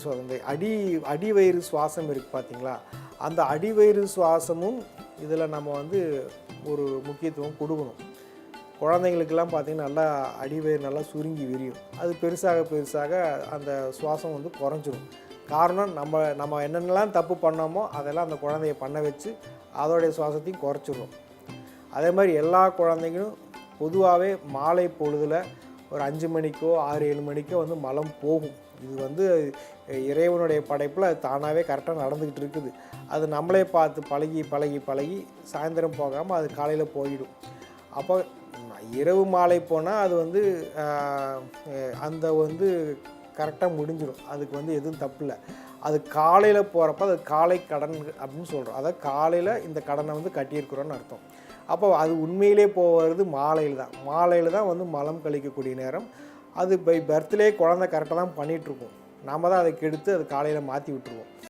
So அந்த அடிவயிறு சுவாசம் இருக்குது பார்த்தீங்களா, அந்த அடிவயிறு சுவாசமும் இதில் நம்ம வந்து ஒரு முக்கியத்துவம் கொடுக்கணும். குழந்தைங்களுக்கெல்லாம் பார்த்திங்கன்னா நல்லா அடிவயிறு நல்லா சுருங்கி விரியும். அது பெருசாக பெருசாக அந்த சுவாசம் வந்து குறைஞ்சிரும். காரணம் நம்ம என்னென்னலாம் தப்பு பண்ணோமோ அதெல்லாம் அந்த குழந்தைய பண்ண வச்சு அதோடைய சுவாசத்தையும் குறைச்சிடும். அதே மாதிரி எல்லா குழந்தைங்களும் பொதுவாகவே மாலை பொழுதில் ஒரு 5 மணிக்கோ 6-7 மணிக்கோ வந்து மலம் போகும். இது வந்து இறைவனுடைய படைப்பில் அது தானாகவே கரெக்டாக நடந்துக்கிட்டு இருக்குது. அது நம்மளே பார்த்து பழகி பழகி பழகி சாயந்தரம் போகாமல் அது காலையில் போயிடும். அப்போ இரவு மாலை போனால் அது வந்து அந்த வந்து கரெக்டாக முடிஞ்சிடும். அதுக்கு வந்து எதுவும் தப்பு இல்லை. அது காலையில் போகிறப்ப அது காலை கடன் அப்படின்னு சொல்கிறோம். அதாவது காலையில் இந்த கடனை வந்து கட்டியிருக்கிறோன்னு அர்த்தம். அப்போ அது உண்மையிலே போகிறது மாலையில் தான் வந்து மலம் கழிக்கக்கூடிய நேரம். அது பை பர்த்டே குழந்தை கரெக்டாக தான் பண்ணிகிட்ருக்கோம். நாம் தான் அதை கெடுத்து அது காலையில் மாற்றி விட்டுருவோம்.